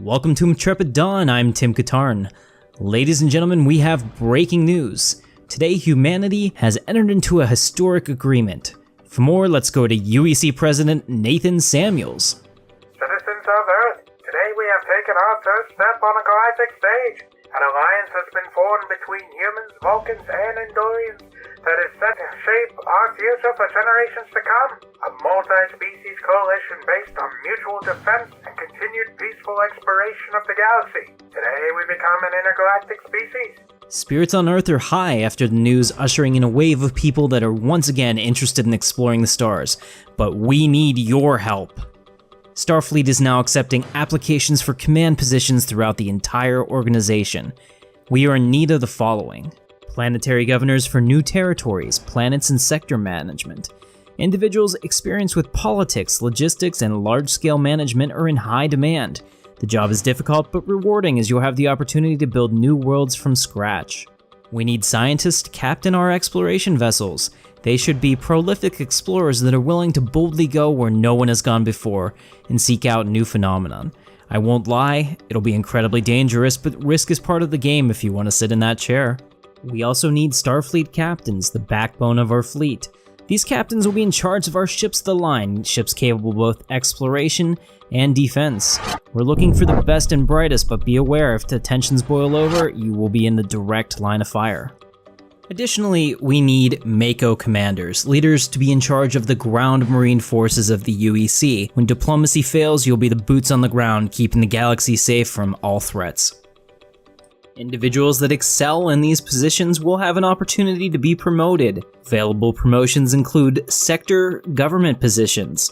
Welcome to Intrepid Dawn, I'm CaptainKatarn. Ladies and gentlemen, we have breaking news. Today, humanity has entered into a historic agreement. For more, let's go to UEC President Nathan Samuels. Citizens of Earth, today we have taken our first step on a galactic stage. An alliance has been formed between humans, Vulcans, and Andorians that is set to shape our future for generations to come. A multi-species coalition based on mutual defense and continued peaceful exploration of the galaxy. Today we become an intergalactic species. Spirits on Earth are high after the news, ushering in a wave of people that are once again interested in exploring the stars. But we need your help. Starfleet is now accepting applications for command positions throughout the entire organization. We are in need of the following: planetary governors for new territories, planets, and sector management. Individuals experienced with politics, logistics, and large-scale management are in high demand. The job is difficult but rewarding as you'll have the opportunity to build new worlds from scratch. We need scientists to captain our exploration vessels. They should be prolific explorers that are willing to boldly go where no one has gone before and seek out new phenomenon. I won't lie, it'll be incredibly dangerous, but risk is part of the game if you want to sit in that chair. We also need Starfleet captains, the backbone of our fleet. These captains will be in charge of our ships of the line, ships capable of both exploration and defense. We're looking for the best and brightest, but be aware if the tensions boil over, you will be in the direct line of fire. Additionally, we need MACO commanders, leaders to be in charge of the ground marine forces of the UEC. When diplomacy fails, you'll be the boots on the ground, keeping the galaxy safe from all threats. Individuals that excel in these positions will have an opportunity to be promoted. Available promotions include sector government positions.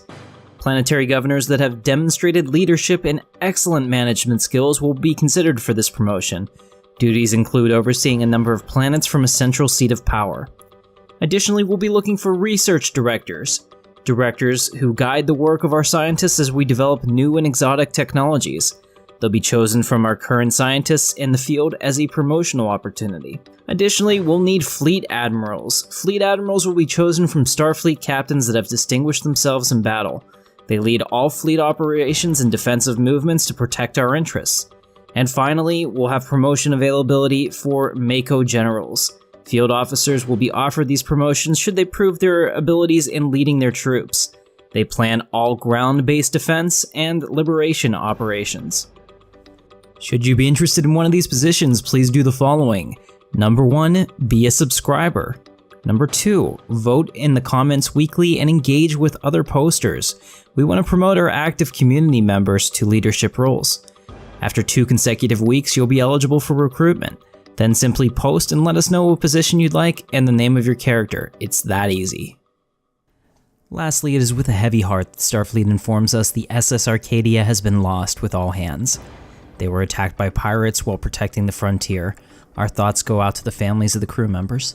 Planetary governors that have demonstrated leadership and excellent management skills will be considered for this promotion. Duties include overseeing a number of planets from a central seat of power. Additionally, we'll be looking for research directors. Directors who guide the work of our scientists as we develop new and exotic technologies. They'll be chosen from our current scientists in the field as a promotional opportunity. Additionally, we'll need fleet admirals. Fleet admirals will be chosen from Starfleet captains that have distinguished themselves in battle. They lead all fleet operations and defensive movements to protect our interests. And finally, we'll have promotion availability for MACO generals. Field officers will be offered these promotions should they prove their abilities in leading their troops. They plan all ground-based defense and liberation operations. Should you be interested in one of these positions, please do the following. Number 1, be a subscriber. Number 2, vote in the comments weekly and engage with other posters. We want to promote our active community members to leadership roles. After 2 consecutive weeks, you'll be eligible for recruitment. Then simply post and let us know what position you'd like and the name of your character. It's that easy. Lastly, it is with a heavy heart that Starfleet informs us the SS Arcadia has been lost with all hands. They were attacked by pirates while protecting the frontier. Our thoughts go out to the families of the crew members.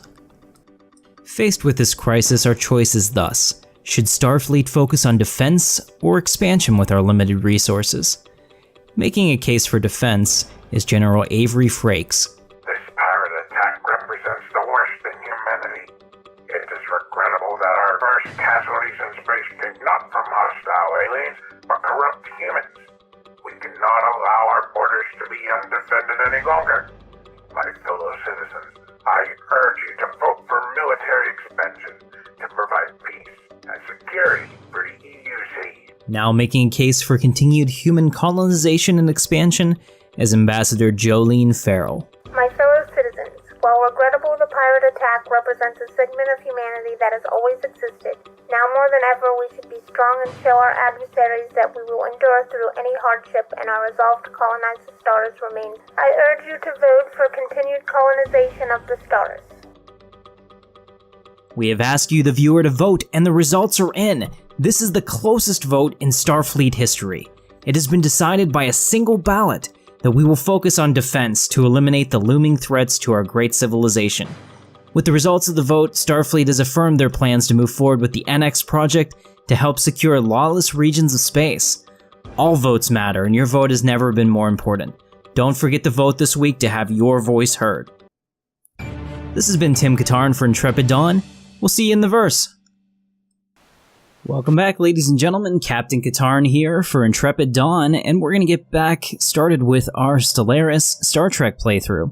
Faced with this crisis, our choice is thus: should Starfleet focus on defense or expansion with our limited resources? Making a case for defense is General Avery Frakes. This pirate attack represents the worst in humanity. It is regrettable that our first casualties in space came not from hostile aliens, but corrupt humans. We cannot allow our borders to be undefended any longer. My fellow citizens, I urge you to vote for military expansion to provide peace and security for the EUC. Now making a case for continued human colonization and expansion is Ambassador Jolene Farrell. My fellow citizens, while regrettable the pirate attack represents a segment of humanity that has always existed, now more than ever we should be strong and show our adversaries that we will endure through any hardship and our resolve to colonize the stars remains. I urge you to vote for continued colonization of the stars. We have asked you, the viewer, to vote, and the results are in. This is the closest vote in Starfleet history. It has been decided by a single ballot that we will focus on defense to eliminate the looming threats to our great civilization. With the results of the vote, Starfleet has affirmed their plans to move forward with the NX project to help secure lawless regions of space. All votes matter, and your vote has never been more important. Don't forget to vote this week to have your voice heard. This has been CaptainKatarn for Intrepid Dawn. We'll see you in the verse. Welcome back, ladies and gentlemen. CaptainKatarn here for Intrepid Dawn, and we're going to get back started with our Stellaris Star Trek playthrough.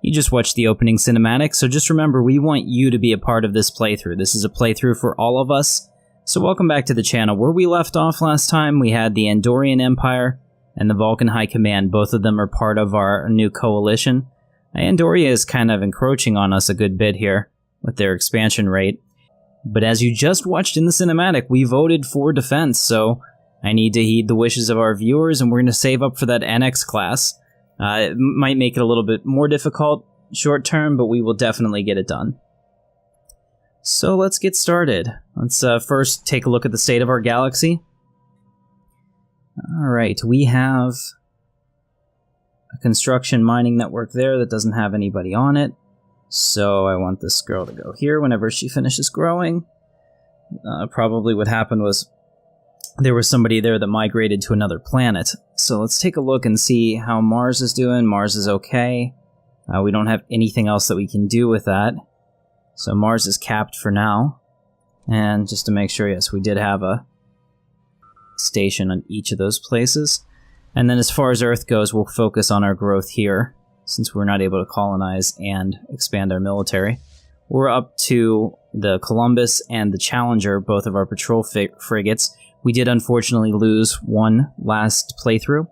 You just watched the opening cinematic, so just remember, we want you to be a part of this playthrough. This is a playthrough for all of us, so welcome back to the channel. Where we left off last time, we had the Andorian Empire and the Vulcan High Command. Both of them are part of our new coalition. Andoria is kind of encroaching on us a good bit here with their expansion rate. But as you just watched in the cinematic, we voted for defense, so I need to heed the wishes of our viewers, and we're going to save up for that NX class. It might make it a little bit more difficult short term, but we will definitely get it done. So let's get started. Let's first take a look at the state of our galaxy. Alright, we have a construction mining network there that doesn't have anybody on it. So I want this girl to go here whenever she finishes growing. Probably what happened was there was somebody there that migrated to another planet. So let's take a look and see how Mars is doing. Mars is okay. We don't have anything else that we can do with that. So Mars is capped for now. And just to make sure, yes, we did have a station on each of those places. And then as far as Earth goes, we'll focus on our growth here, since we're not able to colonize and expand our military. We're up to the Columbus and the Challenger, both of our patrol frigates. We did unfortunately lose one last playthrough,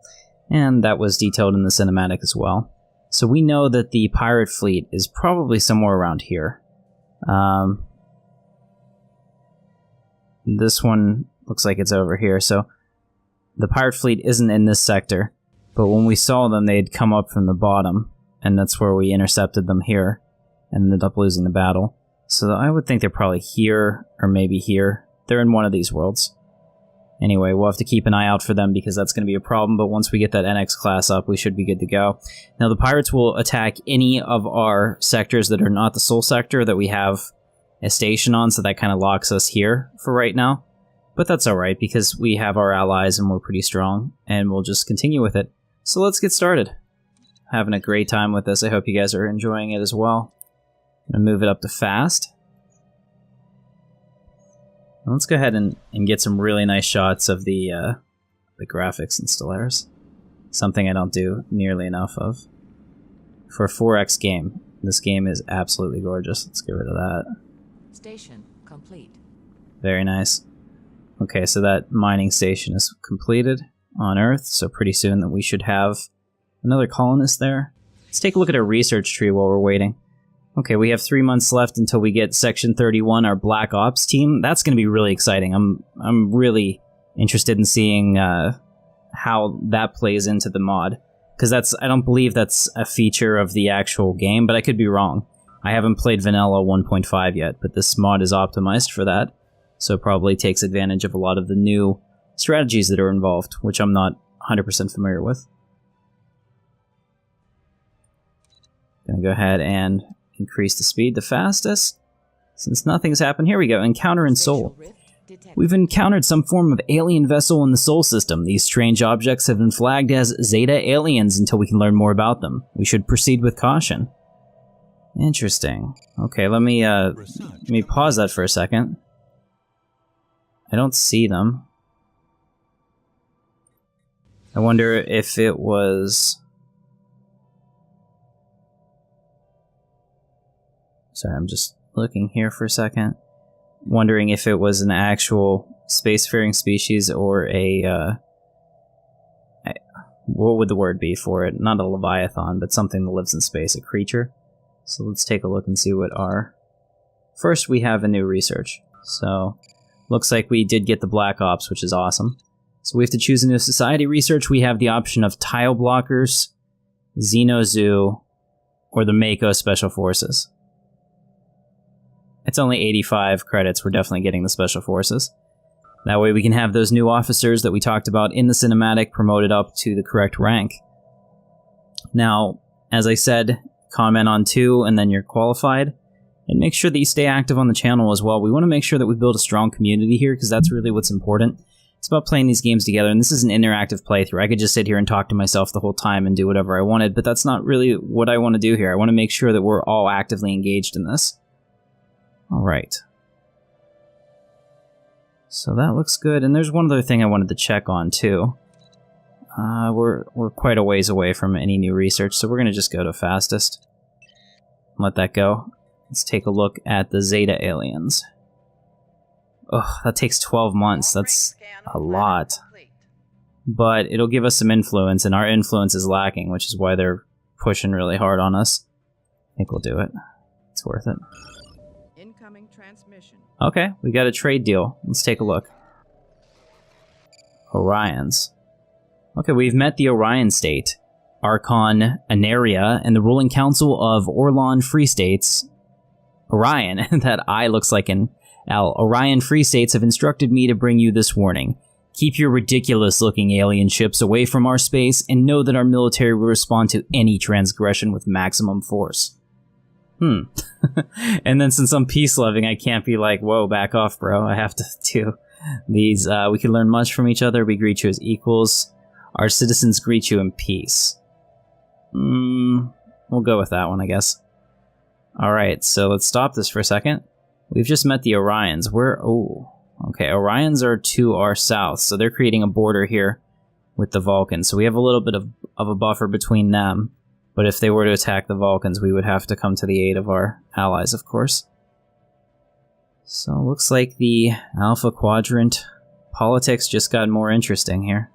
and that was detailed in the cinematic as well. So we know that the pirate fleet is probably somewhere around here. This one looks like it's over here, so the pirate fleet isn't in this sector. But when we saw them, they'd come up from the bottom, and that's where we intercepted them here, and ended up losing the battle. So I would think they're probably here, or maybe here. They're in one of these worlds. Anyway, we'll have to keep an eye out for them, because that's going to be a problem, but once we get that NX class up, we should be good to go. Now, the pirates will attack any of our sectors that are not the Sol sector that we have a station on, so that kind of locks us here for right now. But that's alright, because we have our allies, and we're pretty strong, and we'll just continue with it. So let's get started. Having a great time with this. I hope you guys are enjoying it as well. I'm going to move it up to fast. Let's go ahead and get some really nice shots of the graphics in Stellaris. Something I don't do nearly enough of. For a 4X game, this game is absolutely gorgeous. Let's get rid of that. Station complete. Very nice. Okay, so that mining station is completed on Earth, so pretty soon that we should have another colonist there. Let's take a look at our research tree while we're waiting. Okay, we have 3 months left until we get Section 31, our Black Ops team. That's going to be really exciting. I'm really interested in seeing how that plays into the mod, because I don't believe that's a feature of the actual game, but I could be wrong. I haven't played Vanilla 1.5 yet, but this mod is optimized for that, so it probably takes advantage of a lot of the new strategies that are involved, which I'm not 100% familiar with. Gonna go ahead and increase the speed the fastest, since nothing's happened. Here we go, encounter in Sol. We've encountered some form of alien vessel in the Sol system. These strange objects have been flagged as Zeta aliens until we can learn more about them. We should proceed with caution. Interesting. Okay, let me pause that for a second. I don't see them. I wonder if it was... Sorry, I'm just looking here for a second. Wondering if it was an actual spacefaring species or a... what would the word be for it? Not a Leviathan, but something that lives in space, a creature. So let's take a look and see what our... First, we have a new research. So, looks like we did get the Black Ops, which is awesome. So we have to choose a new society research. We have the option of Tile Blockers, Xeno Zoo, or the MACO Special Forces. It's only 85 credits. We're definitely getting the Special Forces. That way we can have those new officers that we talked about in the cinematic promoted up to the correct rank. Now, as I said, comment on 2 and then you're qualified. And make sure that you stay active on the channel as well. We want to make sure that we build a strong community here, because that's really what's important. It's about playing these games together, and this is an interactive playthrough. I could just sit here and talk to myself the whole time and do whatever I wanted, but that's not really what I want to do here. I want to make sure that we're all actively engaged in this. Alright. So that looks good. And there's one other thing I wanted to check on, too. We're quite a ways away from any new research, so we're going to just go to fastest. Let that go. Let's take a look at the Zeta aliens. Ugh, that takes 12 months. That's a lot. But it'll give us some influence, and our influence is lacking, which is why they're pushing really hard on us. I think we'll do it. It's worth it. Incoming transmission. Okay, we got a trade deal. Let's take a look. Orions. Okay, we've met the Orion State, Archon Anaria, and the ruling council of Orlon Free States. Orion, that I looks like an L. Orion Free States have instructed me to bring you this warning. Keep your ridiculous-looking alien ships away from our space, and know that our military will respond to any transgression with maximum force. And then since I'm peace-loving, I can't be like, whoa, back off, bro. I have to do these. We can learn much from each other. We greet you as equals. Our citizens greet you in peace. We'll go with that one, I guess. Alright, so let's stop this for a second. We've just met the Orions. Okay, Orions are to our south, so they're creating a border here with the Vulcans. So we have a little bit of a buffer between them. But if they were to attack the Vulcans, we would have to come to the aid of our allies, of course. So it looks like the Alpha Quadrant politics just got more interesting here.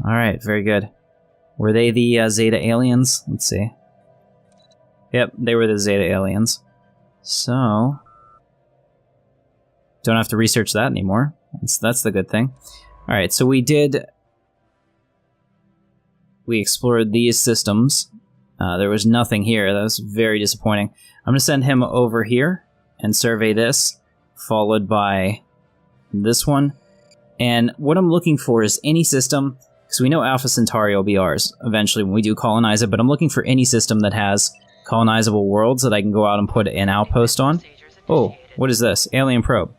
Alright, very good. Were they the Zeta aliens? Let's see. Yep, they were the Zeta aliens. So don't have to research that anymore. That's the good thing. Alright, so we explored these systems. There was nothing here. That was very disappointing. I'm going to send him over here and survey this, followed by this one. And what I'm looking for is any system, because we know Alpha Centauri will be ours eventually when we do colonize it, but I'm looking for any system that has colonizable worlds that I can go out and put an outpost on. Oh, what is this? Alien probe.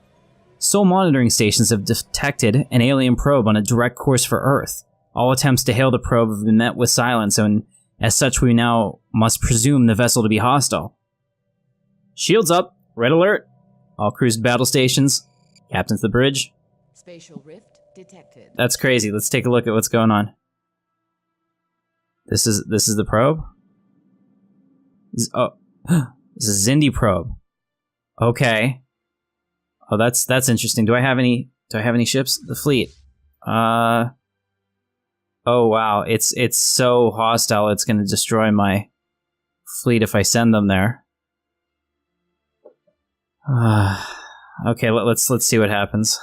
Sol monitoring stations have detected an alien probe on a direct course for Earth. All attempts to hail the probe have been met with silence, and as such we now must presume the vessel to be hostile. Shields up. Red alert. All crews to battle stations. Captain to the bridge. Spatial rift detected. That's crazy. Let's take a look at what's going on. This is the probe? This is Xindi probe. Okay. Oh, that's interesting. Do I have any ships? The fleet. Oh wow, it's so hostile it's going to destroy my fleet if I send them there. Okay, let's see what happens.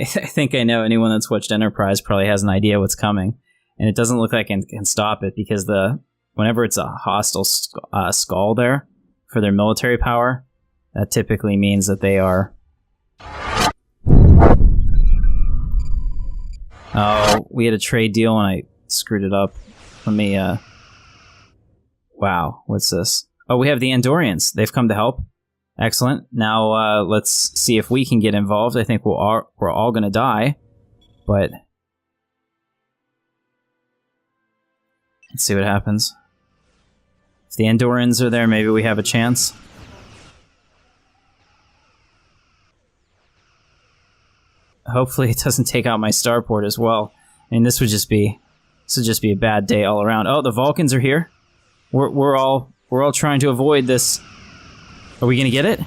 I think I know anyone that's watched Enterprise probably has an idea what's coming, and it doesn't look like I can stop it because whenever it's a hostile skull there for their military power, that typically means that they are. Oh, we had a trade deal and I screwed it up. Let me, Wow, what's this? Oh, we have the Andorians. They've come to help. Excellent. Now, let's see if we can get involved. I think we're all gonna die, but let's see what happens. If the Andorians are there, maybe we have a chance. Hopefully it doesn't take out my starport as well. I mean, this would just be a bad day all around. Oh, the Vulcans are here. We're all trying to avoid this. Are we gonna get it?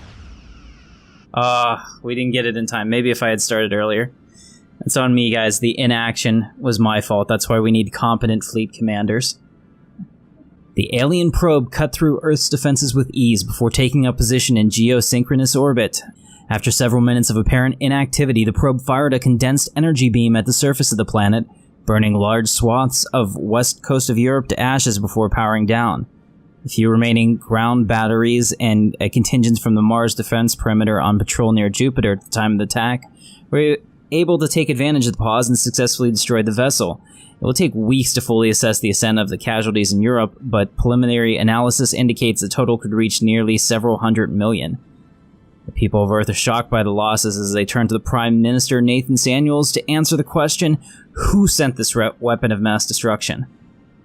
We didn't get it in time. Maybe if I had started earlier. It's on me, guys. The inaction was my fault. That's why we need competent fleet commanders. The alien probe cut through Earth's defenses with ease before taking up position in geosynchronous orbit. After several minutes of apparent inactivity, the probe fired a condensed energy beam at the surface of the planet, burning large swaths of west coast of Europe to ashes before powering down. A few remaining ground batteries and a contingent from the Mars defense perimeter on patrol near Jupiter at the time of the attack were able to take advantage of the pause and successfully destroy the vessel. It will take weeks to fully assess the extent of the casualties in Europe, but preliminary analysis indicates the total could reach nearly several hundred million. The people of Earth are shocked by the losses as they turn to the Prime Minister Nathan Samuels to answer the question, who sent this weapon of mass destruction?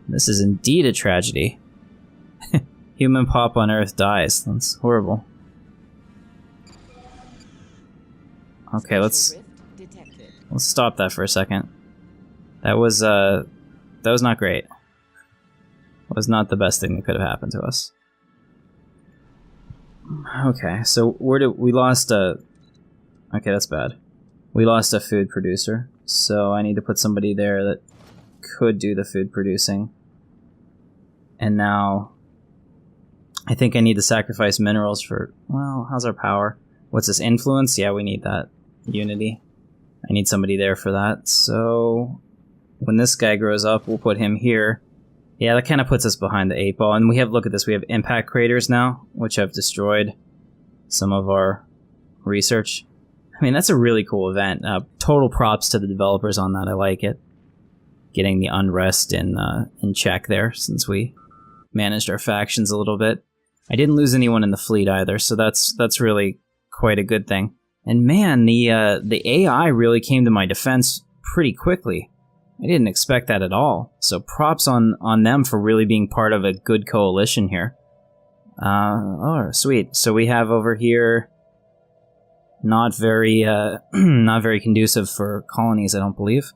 This is indeed a tragedy. Human pop on Earth dies. That's horrible. Okay, let's Spatial rift detected. stop that for a second. That was not great. It was not the best thing that could have happened to us. Okay, so we lost a... Okay, that's bad. We lost a food producer, so I need to put somebody there that could do the food producing. And now I think I need to sacrifice minerals for... Well, how's our power? What's this, influence? Yeah, we need that. Unity. I need somebody there for that. So when this guy grows up, we'll put him here. Yeah, that kind of puts us behind the 8-ball. And we have, look at this, we have impact craters now, which have destroyed some of our research. I mean, that's a really cool event. Total props to the developers on that. I like it. Getting the unrest in check there, since we managed our factions a little bit. I didn't lose anyone in the fleet either, so that's really quite a good thing. And man, the AI really came to my defense pretty quickly. I didn't expect that at all. So props on them for really being part of a good coalition here. Oh, sweet. So we have over here not very conducive for colonies, I don't believe.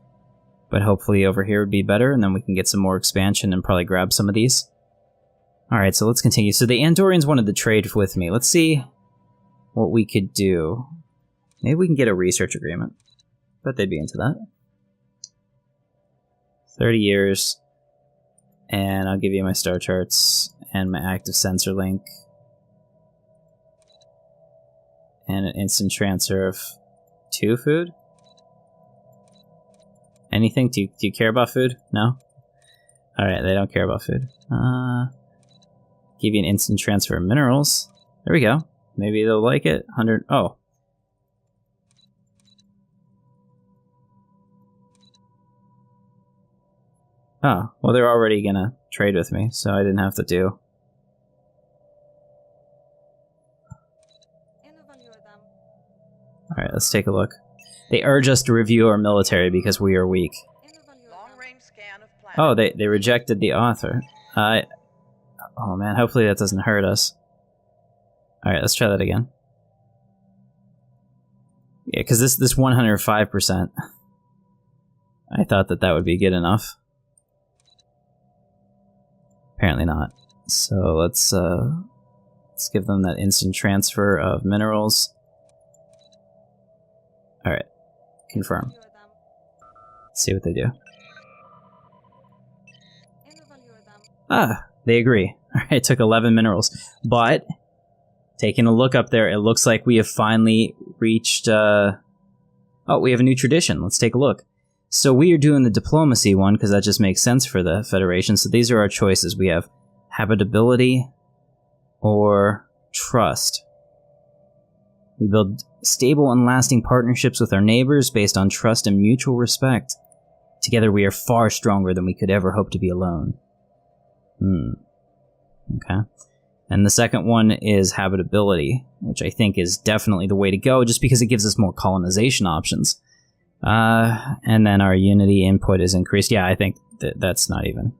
But hopefully over here would be better, and then we can get some more expansion and probably grab some of these. Alright, so let's continue. So the Andorians wanted to trade with me. Let's see what we could do. Maybe we can get a research agreement. Bet they'd be into that. 30 years. And I'll give you my star charts and my active sensor link. And an instant transfer of 2 food. Anything? Do you care about food? No? Alright, they don't care about food. Give you an instant transfer of minerals. There we go. Maybe they'll like it. 100. Oh. Oh, well, they're already gonna trade with me, so I didn't have to do. Alright, let's take a look. They urge us to review our military because we are weak. Long-range scan of planet. Oh, they rejected the author. Oh man, hopefully that doesn't hurt us. Alright, let's try that again. Yeah, because this 105%. I thought that would be good enough. Apparently not. So let's give them that instant transfer of minerals. Alright. Confirm. Let's see what they do. Ah, they agree. Alright, it took 11 minerals. But, taking a look up there, it looks like we have finally reached... Oh, we have a new tradition. Let's take a look. So we are doing the diplomacy one, because that just makes sense for the Federation. So these are our choices. We have habitability or trust. We build stable and lasting partnerships with our neighbors based on trust and mutual respect. Together we are far stronger than we could ever hope to be alone. Okay. And the second one is habitability, which I think is definitely the way to go, just because it gives us more colonization options. And then our unity input is increased. Yeah, I think that's not even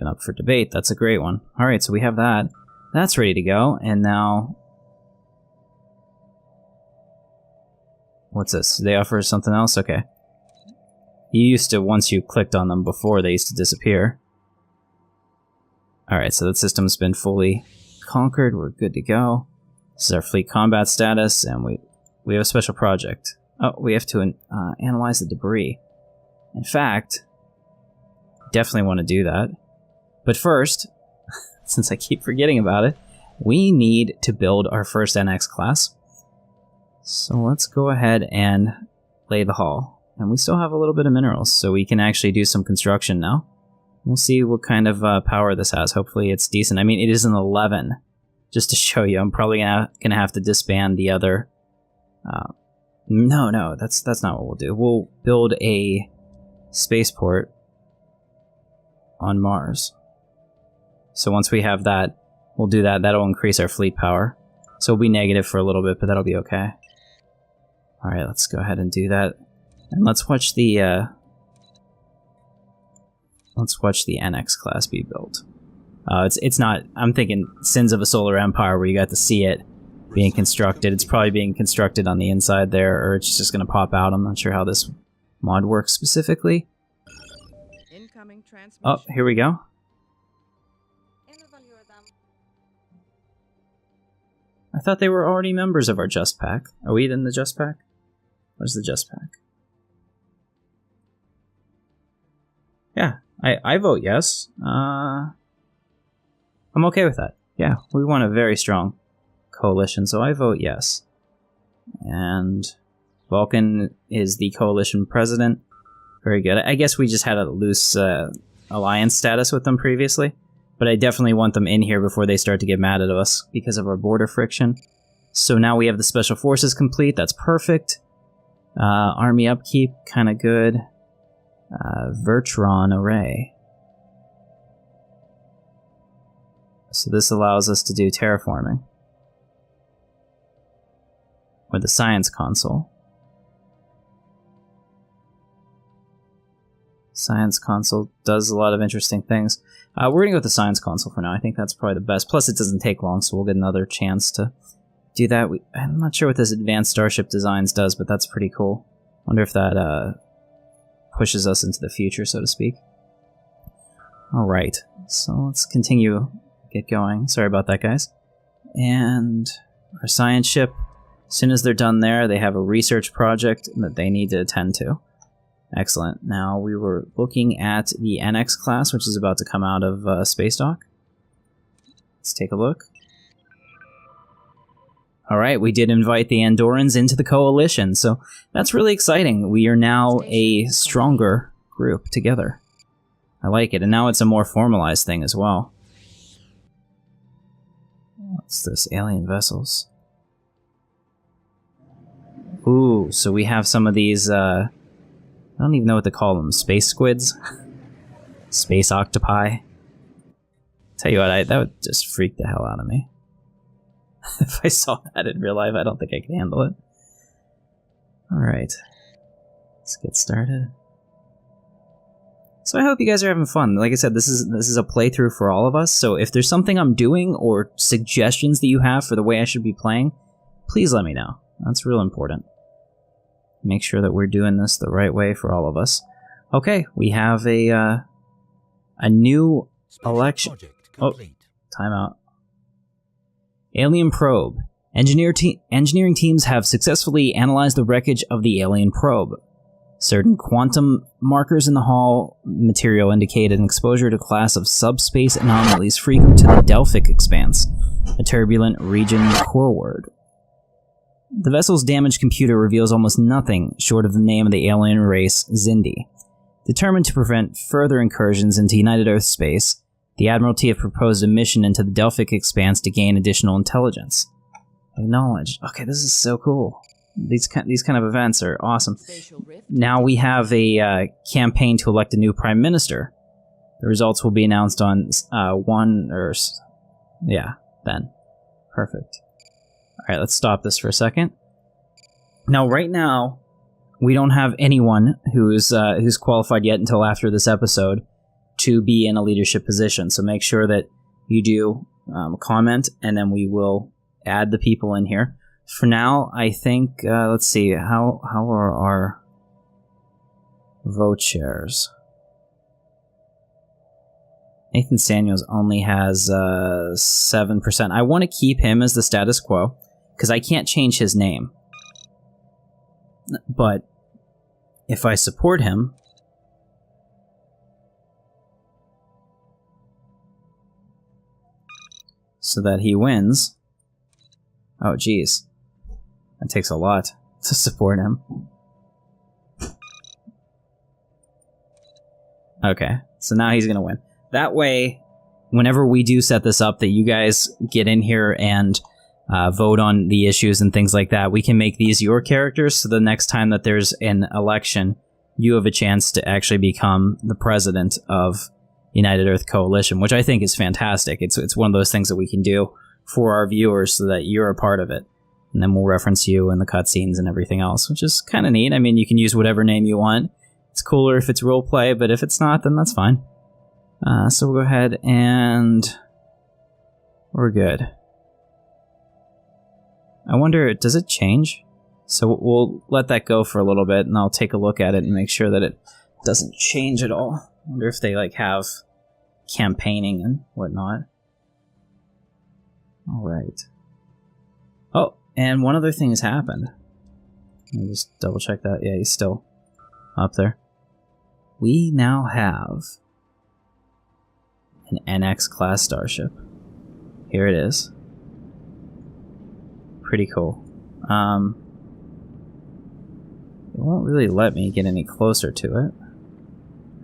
up for debate. That's a great one. Alright, so we have that. That's ready to go, and now... What's this? They offer something else? Okay. You used to, once you clicked on them before, they used to disappear. Alright, so the system's been fully conquered. We're good to go. This is our fleet combat status, and we have a special project. Oh, we have to analyze the debris. In fact, definitely want to do that. But first, since I keep forgetting about it, we need to build our first NX class. So let's go ahead and lay the hull. And we still have a little bit of minerals, so we can actually do some construction now. We'll see what kind of power this has. Hopefully it's decent. I mean, it is an 11. Just to show you, I'm probably gonna have to disband the other... No, that's not what we'll do. We'll build a spaceport on Mars. So once we have that, we'll do that. That'll increase our fleet power. So it'll be negative for a little bit, but that'll be okay. Alright, let's go ahead and do that. And let's watch the NX class be built. It's not... I'm thinking Sins of a Solar Empire, where you got to see it being constructed. It's probably being constructed on the inside there, or it's just going to pop out. I'm not sure how this mod works specifically. Incoming transmission. Oh, here we go. I thought they were already members of our Just Pack. Are we in the Just Pack? Where's the Just Pack? Yeah, I vote yes. I'm okay with that. Yeah, we want a very strong coalition, so I vote yes. And Vulcan is the coalition president. Very good. I guess we just had a loose alliance status with them previously, but I definitely want them in here before they start to get mad at us because of our border friction. So now we have the special forces complete. That's perfect. Army upkeep, kind of good. Vertron array. So this allows us to do terraforming with the science console. Science console does a lot of interesting things. We're going to go with the science console for now. I think that's probably the best. Plus, it doesn't take long, so we'll get another chance to do that. I'm not sure what this advanced starship designs does, but that's pretty cool. Wonder if that pushes us into the future, so to speak. Alright, so let's continue, get going. Sorry about that, guys. And our science ship, as soon as they're done there, they have a research project that they need to attend to. Excellent. Now, we were looking at the NX class, which is about to come out of Space Dock. Let's take a look. Alright, we did invite the Andorrans into the coalition, so that's really exciting. We are now a stronger group together. I like it, and now it's a more formalized thing as well. What's this? Alien vessels. Ooh, so we have some of these, I don't even know what to call them. Space squids? Space octopi? Tell you what, that would just freak the hell out of me. If I saw that in real life, I don't think I could handle it. Alright. Let's get started. So I hope you guys are having fun. Like I said, this is a playthrough for all of us, so if there's something I'm doing or suggestions that you have for the way I should be playing, please let me know. That's real important. Make sure that we're doing this the right way for all of us. Okay, we have a new election. Oh, timeout. Alien probe. Engineering teams have successfully analyzed the wreckage of the alien probe. Certain quantum markers in the hull material indicate an exposure to a class of subspace anomalies frequent to the Delphic Expanse, a turbulent region coreward. The vessel's damaged computer reveals almost nothing short of the name of the alien race, Xindi. Determined to prevent further incursions into United Earth space, the Admiralty have proposed a mission into the Delphic Expanse to gain additional intelligence. Acknowledged. Okay, this is so cool. These kind of events are awesome. Now we have a campaign to elect a new Prime Minister. The results will be announced on then. Perfect. Alright, let's stop this for a second. Now, right now, we don't have anyone who's qualified yet until after this episode to be in a leadership position. So make sure that you do comment, and then we will add the people in here. For now, I think, let's see, how are our vote shares? Nathan Samuels only has 7%. I want to keep him as the status quo, because I can't change his name. But if I support him, so that he wins. Oh, geez. That takes a lot to support him. Okay, so now he's going to win. That way, whenever we do set this up, that you guys get in here and vote on the issues and things like that, we can make these your characters, so the next time that there's an election, you have a chance to actually become the president of United Earth Coalition, which I think is fantastic. It's one of those things that we can do for our viewers so that you're a part of it. And then we'll reference you in the cutscenes and everything else, which is kind of neat. I mean, you can use whatever name you want. It's cooler if it's roleplay, but if it's not, then that's fine. So we'll go ahead and we're good. I wonder, does it change? So we'll let that go for a little bit, and I'll take a look at it and make sure that it doesn't change at all. I wonder if they, like, have campaigning and whatnot. Alright. Oh, and one other thing has happened. Let me just double check that. Yeah, he's still up there. We now have an NX class starship. Here it is. Pretty cool. It won't really let me get any closer to it.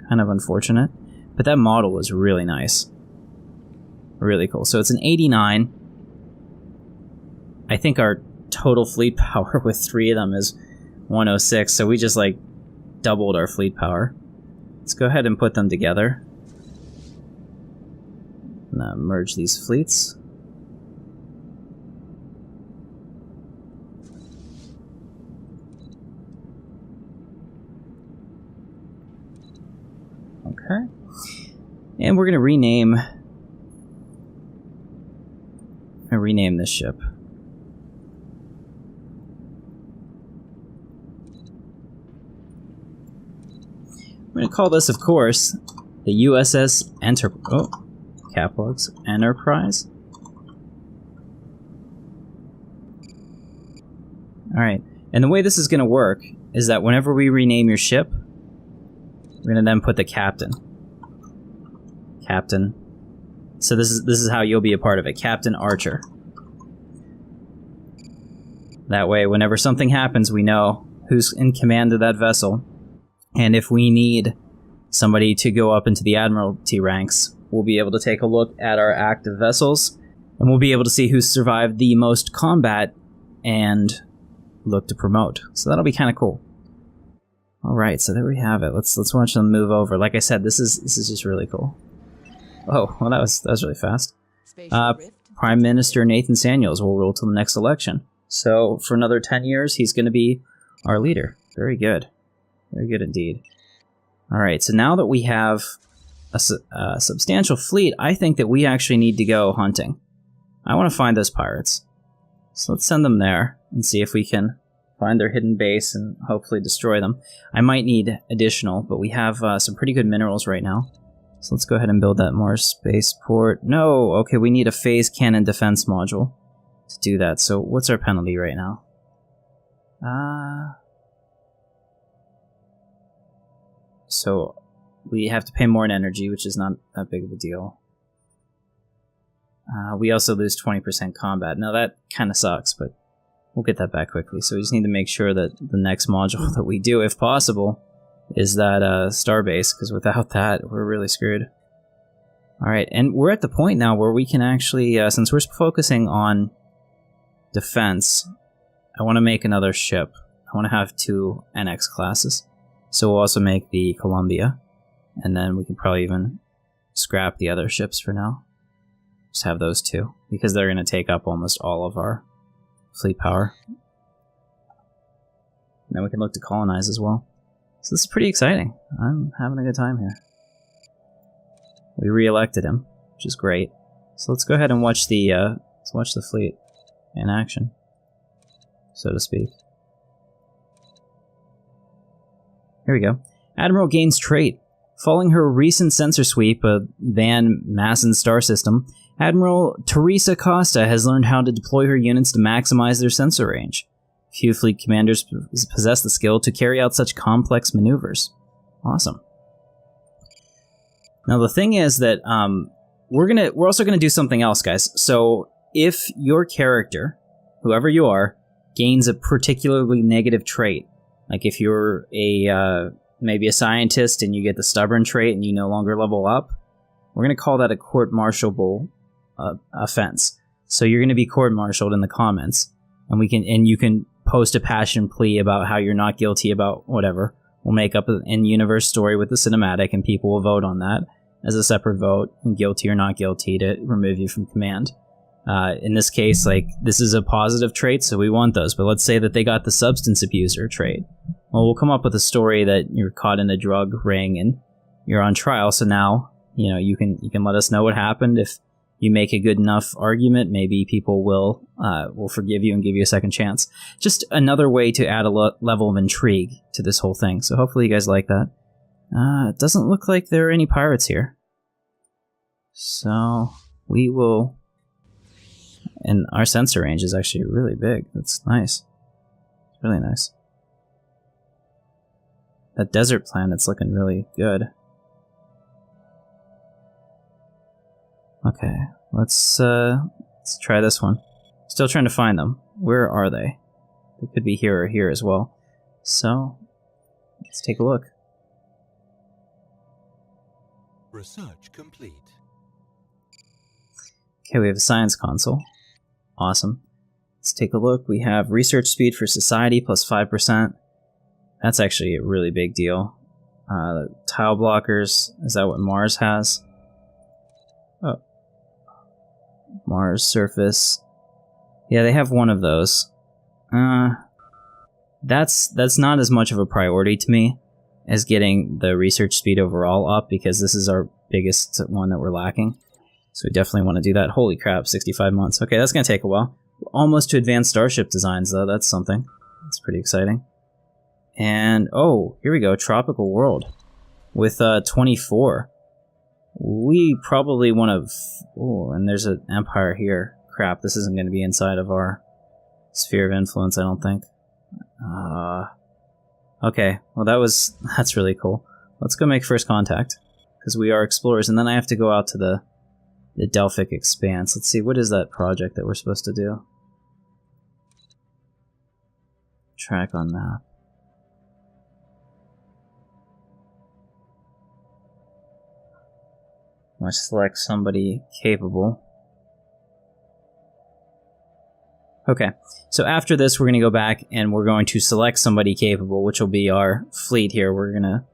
Kind of unfortunate. But that model was really nice. Really cool. So it's an 89. I think our total fleet power with 3 of them is 106, so we just, like, doubled our fleet power. Let's go ahead and put them together. Now merge these fleets. Okay. And we're going to rename this ship. We're going to call this, of course, the USS Enterprise. Alright, and the way this is going to work is that whenever we rename your ship, we're going to then put the captain. Captain. So this is how you'll be a part of it. Captain Archer. That way, whenever something happens, we know who's in command of that vessel. And if we need somebody to go up into the Admiralty ranks, we'll be able to take a look at our active vessels, and we'll be able to see who's survived the most combat and look to promote. So that'll be kind of cool. Alright, so there we have it. Let's watch them move over. Like I said, this is just really cool. Oh, well, that was really fast. Prime Minister Nathan Samuels will rule till the next election. So for another 10 years, he's going to be our leader. Very good. Very good indeed. Alright, so now that we have a substantial fleet, I think that we actually need to go hunting. I want to find those pirates. So let's send them there and see if we can find their hidden base and hopefully destroy them. I might need additional, but we have some pretty good minerals right now. So let's go ahead and build that Mars spaceport. No! Okay, we need a phase cannon defense module to do that. So what's our penalty right now? So we have to pay more in energy, which is not that big of a deal. We also lose 20% combat. Now that kind of sucks, but we'll get that back quickly. So we just need to make sure that the next module that we do, if possible, is that starbase, because without that, we're really screwed. Alright, and we're at the point now where we can actually, since we're focusing on defense, I want to make another ship. I want to have 2 NX classes. So we'll also make the Columbia, and then we can probably even scrap the other ships for now. Just have those 2, because they're going to take up almost all of our fleet power. And then we can look to colonize as well. So this is pretty exciting. I'm having a good time here. We re-elected him, which is great. So let's go ahead and watch the fleet in action, so to speak. Here we go. Admiral gains trait. Following her recent sensor sweep of Van Massen's star system, Admiral Teresa Costa has learned how to deploy her units to maximize their sensor range. Few fleet commanders possess the skill to carry out such complex maneuvers. Awesome. Now the thing is that we're also gonna do something else, guys. So if your character, whoever you are, gains a particularly negative trait, like if you're maybe a scientist and you get the stubborn trait and you no longer level up, we're gonna call that a court-martialable offense. So you're gonna be court-martialed in the comments, and you can post a passion plea about how you're not guilty about whatever. We'll make up an in-universe story with the cinematic, and people will vote on that as a separate vote, guilty or not guilty, to remove you from command. In this case, like, this is a positive trait, so we want those. But let's say that they got the substance abuser trait. Well, we'll come up with a story that you're caught in a drug ring and you're on trial. So now, you can let us know what happened. If you make a good enough argument, maybe people will forgive you and give you a second chance. Just another way to add a level of intrigue to this whole thing. So hopefully you guys like that. It doesn't look like there are any pirates here. So we will... And our sensor range is actually really big. That's nice. It's really nice. That desert planet's looking really good. Okay, let's try this one. Still trying to find them. Where are they? They could be here or here as well. So, let's take a look. Research complete. Okay, we have a science console. Awesome. Let's take a look. We have research speed for society plus 5%. That's actually a really big deal. Tile blockers, is that what Mars has? Oh. Mars surface. Yeah, they have one of those. That's not as much of a priority to me as getting the research speed overall up, because this is our biggest one that we're lacking. So we definitely want to do that. Holy crap, 65 months. Okay, that's going to take a while. We're almost to advanced starship designs, though. That's something. That's pretty exciting. And, oh, here we go. Tropical world. With 24. We probably want to... Oh, and there's an empire here. Crap, this isn't going to be inside of our sphere of influence, I don't think. Okay, well that's really cool. Let's go make first contact, because we are explorers, and then I have to go out to the Delphic Expanse. Let's see, what is that project that we're supposed to do? Track on map. Let's select somebody capable. Okay, so after this we're going to go back and we're going to select somebody capable, which will be our fleet here. We're going to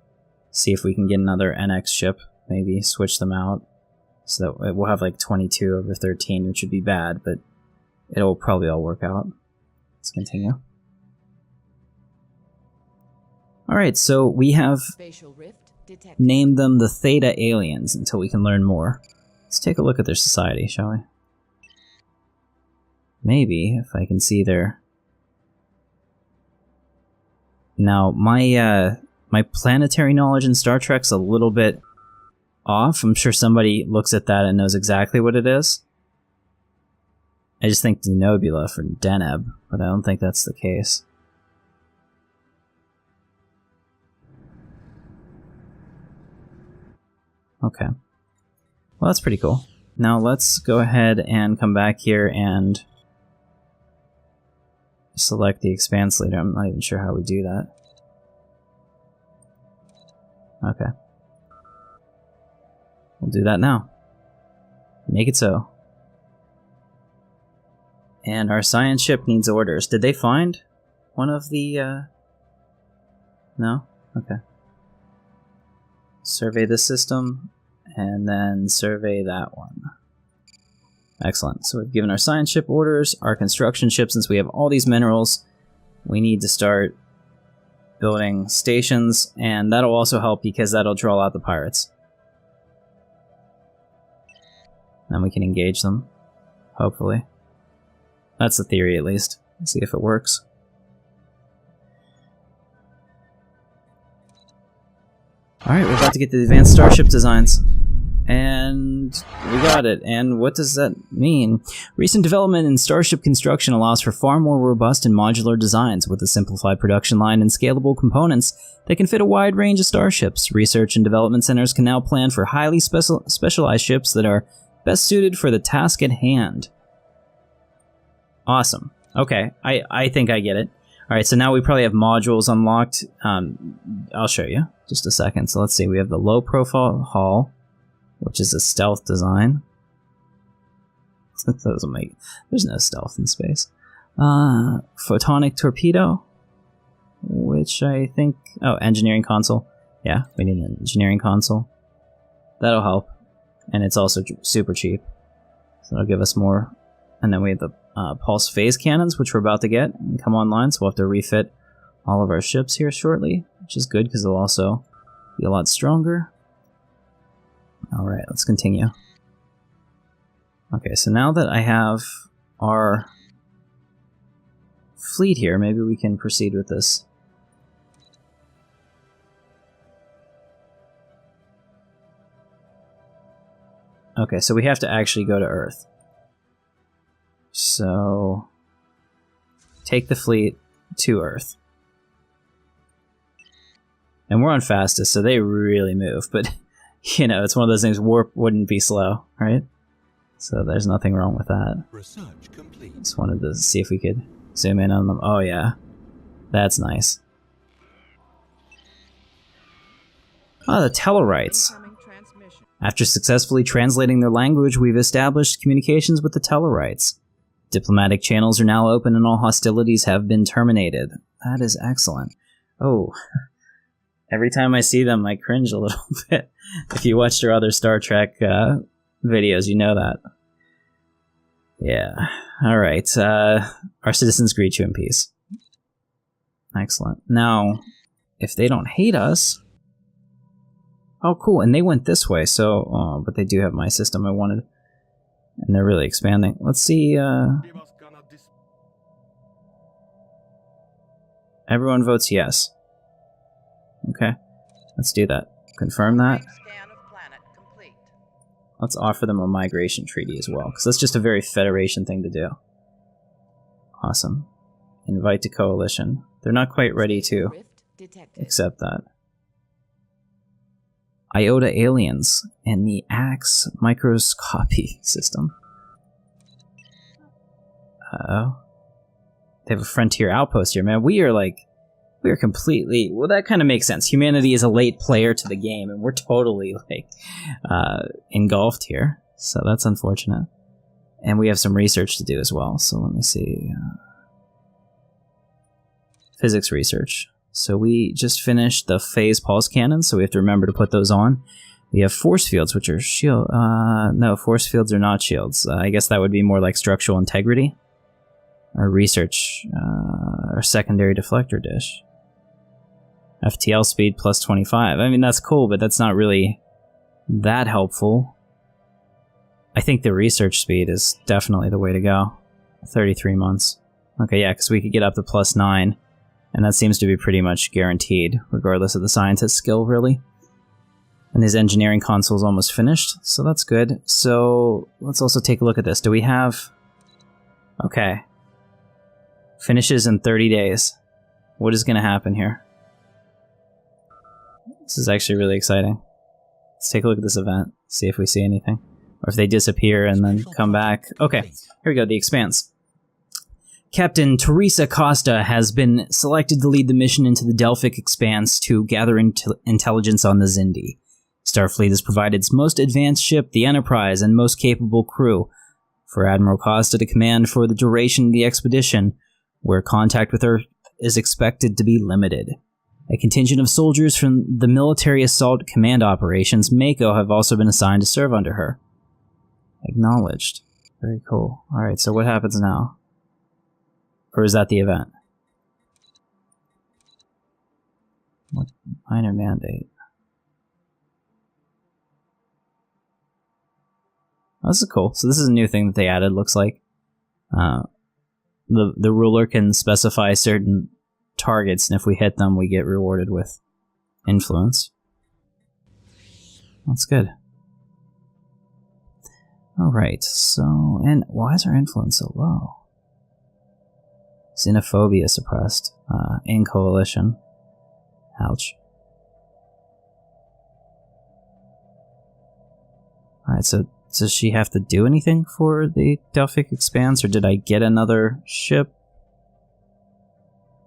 see if we can get another NX ship, maybe switch them out. So that we'll have like 22 over 13, which would be bad, but it'll probably all work out. Let's continue. Alright, so we have Spatial rift detected. named them the Theta Aliens until we can learn more. Let's take a look at their society, shall we? Maybe, if I can see their... Now, my planetary knowledge in Star Trek's a little bit off. I'm sure somebody looks at that and knows exactly what it is. I just think Denobula for Deneb, but I don't think that's the case. Okay. Well, that's pretty cool. Now let's go ahead and come back here and select the Expanse leader. I'm not even sure how we do that. Okay. We'll do that now. Make it so. And our science ship needs orders. Did they find one of the, No? Okay. Survey this system, and then survey that one. Excellent. So we've given our science ship orders, our construction ship, since we have all these minerals, we need to start building stations, and that'll also help because that'll draw out the pirates. Then we can engage them, hopefully. That's the theory, at least. Let's see if it works. Alright, we're about to get to the advanced starship designs. And we got it. And what does that mean? Recent development in starship construction allows for far more robust and modular designs with a simplified production line and scalable components that can fit a wide range of starships. Research and development centers can now plan for highly specialized ships that are best suited for the task at hand. Awesome. Okay, I think I get it. Alright, so now we probably have modules unlocked. I'll show you. Just a second. So let's see, we have the low profile hull, which is a stealth design. That doesn't make... There's no stealth in space. Photonic torpedo, which I think... Oh, engineering console. Yeah, we need an engineering console. That'll help. And it's also super cheap. So that'll give us more. And then we have the pulse phase cannons, which we're about to get and come online. So we'll have to refit all of our ships here shortly, which is good because they'll also be a lot stronger. Alright, let's continue. Okay, so now that I have our fleet here, maybe we can proceed with this. Okay, so we have to actually go to Earth. So, take the fleet to Earth. And we're on fastest, so they really move, but, you know, it's one of those things, warp wouldn't be slow, right? So there's nothing wrong with that. Research complete. Just wanted to see if we could zoom in on them. Oh yeah, that's nice. Oh, the Tellarites. Incoming transmission. After successfully translating their language, we've established communications with the Tellarites. Diplomatic channels are now open and all hostilities have been terminated. That is excellent. Oh, every time I see them, I cringe a little bit. If you watched our other Star Trek videos, you know that. Yeah. Alright, our citizens greet you in peace. Excellent. Now, if they don't hate us... Oh, cool, and they went this way, so... Oh, but they do have my system I wanted. And they're really expanding. Let's see, Everyone votes yes. Okay, let's do that. Confirm that. Scan of planet complete. Let's offer them a migration treaty as well, because that's just a very Federation thing to do. Awesome. Invite to coalition. They're not quite ready to Rift detected. accept that. Iota aliens and the Axe microscopy system. Uh-oh. They have a frontier outpost here, man. We are completely... Well, that kind of makes sense. Humanity is a late player to the game, and we're totally, engulfed here. So that's unfortunate. And we have some research to do as well. So let me see. Physics research. So we just finished the phase pulse cannon, so we have to remember to put those on. We have force fields, which are shield... no, force fields are not shields. I guess that would be more like structural integrity. Or research, or secondary deflector dish. FTL speed plus 25. I mean, that's cool, but that's not really that helpful. I think the research speed is definitely the way to go. 33 months. Okay, yeah, because we could get up to plus 9. And that seems to be pretty much guaranteed, regardless of the scientist's skill, really. And his engineering console's almost finished, so that's good. So, let's also take a look at this. Do we have... Okay. Finishes in 30 days. What is going to happen here? This is actually really exciting. Let's take a look at this event, see if we see anything. Or if they disappear and then come back. Okay, here we go, the Expanse. Captain Teresa Costa has been selected to lead the mission into the Delphic Expanse to gather intelligence on the Xindi. Starfleet has provided its most advanced ship, the Enterprise, and most capable crew for Admiral Costa to command for the duration of the expedition, where contact with her is expected to be limited. A contingent of soldiers from the Military Assault Command Operations, MACO, have also been assigned to serve under her. Acknowledged. Very cool. Alright, so what happens now? Or is that the event? What minor mandate? Oh, this is cool. So this is a new thing that they added, looks like. The ruler can specify certain targets, and if we hit them, we get rewarded with influence. That's good. Alright, so... And why is our influence so low? Xenophobia suppressed. In coalition. Ouch. Alright, so does she have to do anything for the Delphic Expanse, or did I get another ship?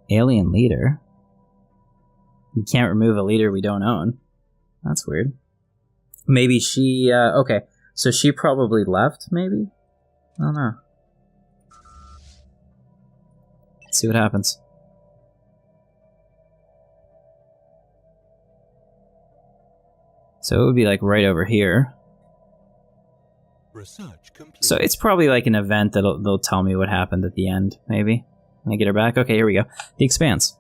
Alien leader? You can't remove a leader we don't own. That's weird. Maybe she, okay. So she probably left, maybe? I don't know. Let's see what happens. So it would be like right over here. Research complete. So it's probably like an event that they'll tell me what happened at the end, maybe. Can I get her back? Okay, here we go. The Expanse.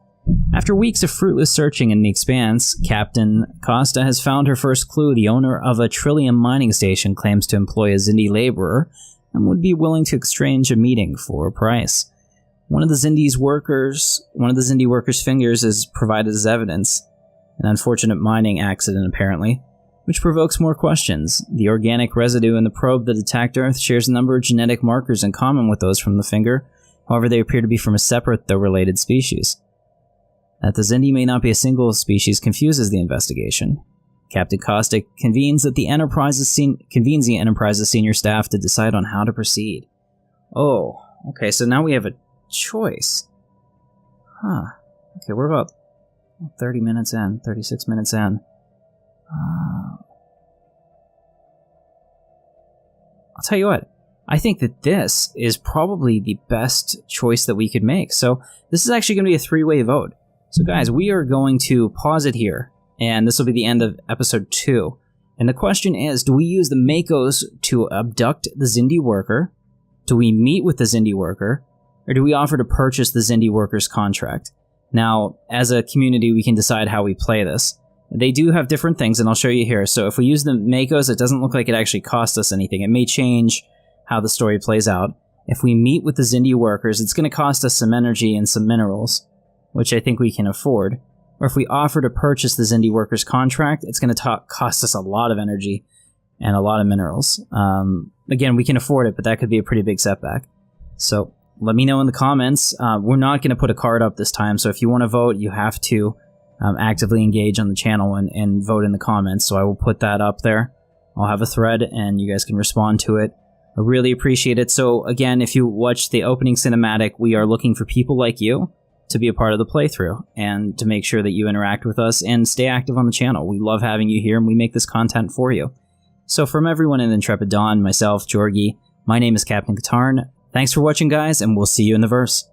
After weeks of fruitless searching in the Expanse, Captain Costa has found her first clue. The owner of a Trillium mining station claims to employ a Xindi laborer and would be willing to exchange a meeting for a price. One of the Xindi Workers' fingers is provided as evidence, an unfortunate mining accident apparently, which provokes more questions. The organic residue in the probe that attacked Earth shares a number of genetic markers in common with those from the finger, however they appear to be from a separate though related species. That the Xindi may not be a single species confuses the investigation. Captain Costa convenes the Enterprise's senior staff to decide on how to proceed. Oh, okay, so now we have a choice. Huh. Okay, we're about 36 minutes in. I'll tell you what, I think that this is probably the best choice that we could make. So this is actually going to be a three-way vote. So guys, we are going to pause it here, and this will be the end of episode 2. And the question is, do we use the MACOs to abduct the Xindi Worker? Do we meet with the Xindi Worker? Or do we offer to purchase the Xindi Workers Contract? Now, as a community, we can decide how we play this. They do have different things, and I'll show you here. So if we use the MACOs, it doesn't look like it actually costs us anything. It may change how the story plays out. If we meet with the Xindi Workers, it's going to cost us some energy and some minerals, which I think we can afford. Or if we offer to purchase the Xindi Workers Contract, it's going to cost us a lot of energy and a lot of minerals. Again, we can afford it, but that could be a pretty big setback. So let me know in the comments. We're not going to put a card up this time, so if you want to vote, you have to actively engage on the channel and vote in the comments. So I will put that up there. I'll have a thread, and you guys can respond to it. I really appreciate it. So again, if you watch the opening cinematic, we are looking for people like you to be a part of the playthrough and to make sure that you interact with us and stay active on the channel. We love having you here, and we make this content for you. So from everyone in Intrepid Dawn, myself, Jorgi, my name is CaptainKatarn. Thanks for watching, guys, and we'll see you in the verse.